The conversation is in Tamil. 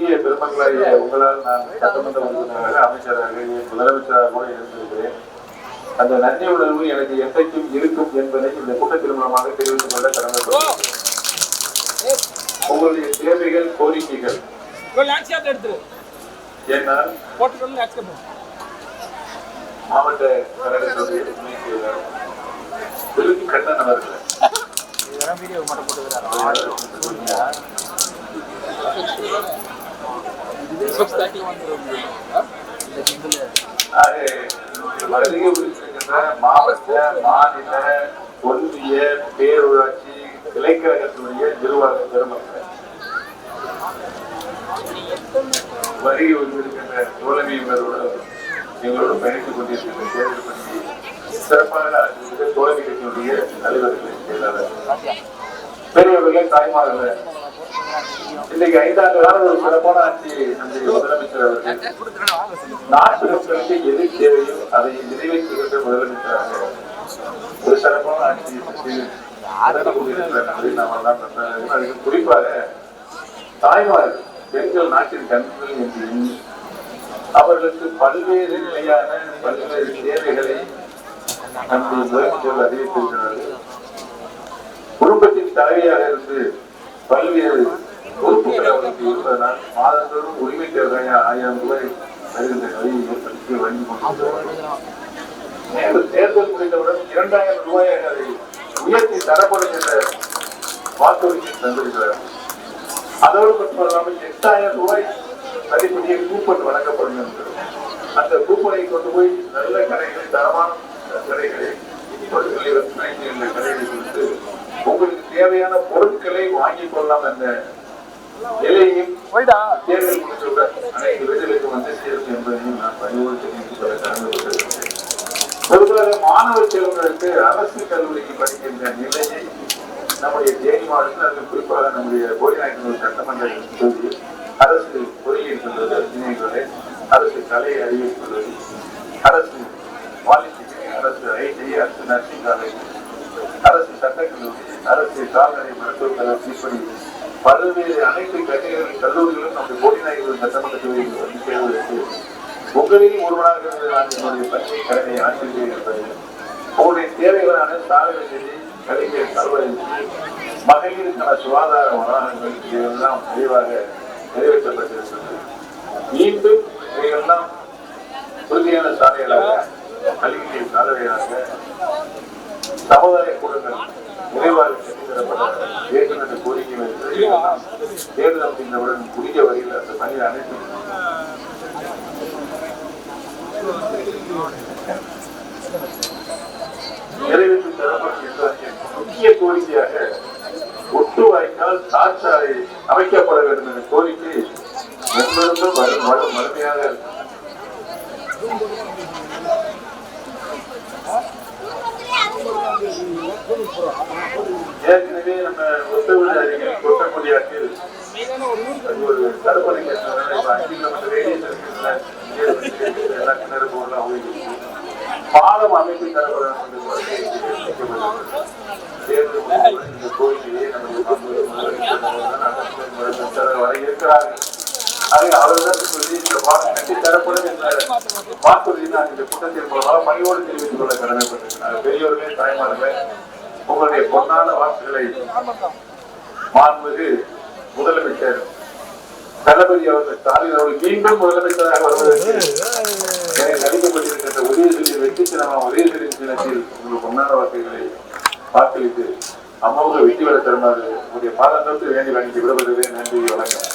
பெரிய பெருமக்களாகிய உங்களால் நான் சட்டமன்ற உறுப்பினராக அமைச்சராக முதலமைச்சராக கூட இருந்திருக்கிறேன். அந்த நன்றி உணர்வு எனக்கு என்றைக்கும் இருக்கும் என்பதை இந்த கூட்டத்தின் மூலமாக தெரிவித்துக் கொள்ள கடமைப்பட்டேன். உங்களுடைய தேவைகள் கோரிக்கைகள் என்னால் மாவட்ட கழகத்துடைய துணை செயலர் கண்ணன் அவர்கள் மாவட்ட மாநில ஒன்றிய பேரூராட்சி கிளைக்கழகத்தினுடைய நிர்வாக பெருமக்கள் வருகை வந்திருக்கின்ற தோழமையினரோடு எங்களோடு பயணித்துக் கொண்டிருக்கின்ற தேர்தல் பற்றி சிறப்பாக தோழமை கட்சியினுடைய தலைவர்கள் செயலாளர் பெரியவர்கள் தாய்மார்கள் இன்னைக்கு 5 ஆண்டு கால ஒரு சிறப்பான ஆட்சி நம்முடைய முதலமைச்சர் அவர்கள் நாட்டு மக்களுக்கு எது தேவையோ அதை நிறைவேற்றுகின்ற முதலமைச்சராக ஒரு சிறப்பான ஆட்சியை பற்றி நாம் எல்லாம் அதுக்கு குறிப்பாக தாய்மார்கள் பெண்கள் நாட்டின் கண்கள் என்று எண்ணி அவர்களுக்கு பல்வேறு நிலையான பல்வேறு தேவைகளை நம்முடைய முதலமைச்சர்கள் அறிவித்திருக்கிறார்கள். குடும்பத்தின் தலைவியாக இருந்து பல்வேறு பொறுப்புகள் அவர்களுக்கு இருப்பதனால் மாதந்தோறும் உரிமை தேவை 1000 ரூபாய் வருகின்ற நிலையை ஏற்படுத்தி வழங்கி கொண்டிருக்கிறார்கள். தேர்தல் முடிந்தவுடன் 2000 ரூபாயாக அதை உயர்த்தி தரப்படும் என்ற வாக்குறுதியை தந்திருக்கிறார். அதோடு மட்டுமல்லாமல் 8000 ரூபாய் மதிப்புடைய கூப்பன் வழங்கப்படும் என்று அந்த கூப்பனை கொண்டு போய் நல்ல கடைகளை தரமான கடைகளை கடைகளை கொடுத்து உங்களுக்கு தேவையான பொருட்களை வாங்கிக் கொள்ளலாம் என்ற நிலையையும் தேர்தல் முடிந்தவுடன் அனைத்து வீடுகளுக்கு வந்து சேரும் என்பதையும் நான் பணியோடு சொல்ல கடமைப்பட்டிருக்கிறேன். பொதுவாக மாணவ செல்வங்களுக்கு அரசு கல்லூரிக்கு படிக்கின்ற நிலையை நம்முடைய தேனி மாவட்டத்தில் அதில் குறிப்பாக நம்முடைய போடிநாயக்கனூர் சட்டமன்ற தொகுதியில் அரசு பொறியியல் கல்லூரி இணையங்களை அரசு கலை அறிவியல் கல்லூரி அரசு பாலிடெக்னிக் அரசு ஐடி அரசு நர்சிங் காலேஜ் அரசு சட்டக்கல்லூரி அரசு கால்நடை மருத்துவக் கல்லூரி இப்படி பல்வேறு அனைத்து கல்லூரிகளும் நம்முடைய போடிநாயக்கனூர் சட்டமன்ற தொகுதியில் வந்து சேர்வதற்கு உங்களிலும் ஒருவராக இருந்து நான் என்னுடைய பணியை கடனை ஆட்சியில் இருப்பது உங்களுடைய தேவைகளான சாலை வசதி கலைஞர் கல்வரைச்சி மகளிருக்கான சுகாதார வளாகங்கள் இவையெல்லாம் விரைவாக நிறைவேற்றப்பட்டிருக்கிறது. மீண்டும் இவையெல்லாம் உறுதியான சாலைகளாக கல்வியை சாலைகளாக சமுதாய கூடங்கள் விரைவாக சென்றுவிடப்பட வேண்டும் என்ற கோரிக்கை வைத்து தேர்தல் அப்படின்றவுடன் புதிய வகையில் அந்த பணி அனைத்து நிறைவேற்றி தரப்படும் முக்கிய கோரிக்கையாக ஒட்டு வாய்க்கால் தார்ச்சாலை அமைக்கப்பட வேண்டும் என்ற கோரிக்கை என்பதும் வலிமையாக ஏற்கனவே நம்ம ஒத்துழைப்பு அறிஞர் கொட்டக்குடியாற்றில் ஒரு தடுப்பணை 5 கிலோமீட்டர் ரேடியஸ் எல்லா கிணறு போகலாம் பாலம் அமைத்து தரப்படும் இந்த கோரிக்கையை வர இருக்கிறார்கள். அவர்தான் சொல்லி இந்த பாலம் கட்டி தரப்படும் என்ற வாக்குறுதி நான் இந்த கூட்டத்தின் மூலமாக பணியோடு தெரிவித்துக் கொள்ள கடமைப்பட்டிருக்கிறார். பெரியவர்களே தாய்மார்களே உங்களுடைய பொன்னான வாக்குகளை மாண்புமிகு முதலமைச்சர் தளபதி அவர்கள் ஸ்டாலின் அவர்கள் மீண்டும் முதலமைச்சராக வருவதற்கு நடிக்கப்பட்டிருக்கின்ற உதயசூரியன் வெற்றி சின்னமாக உதயசூரியன் சின்னத்தில் உங்கள் பொன்னான வாக்குகளை வாக்களித்து அம்மாவுக்கு வெற்றி பெற தருமாறு உங்களுடைய பாதத்திற்கு வேண்டி வழங்கி விடுவதிலே நன்றி வணக்கம்.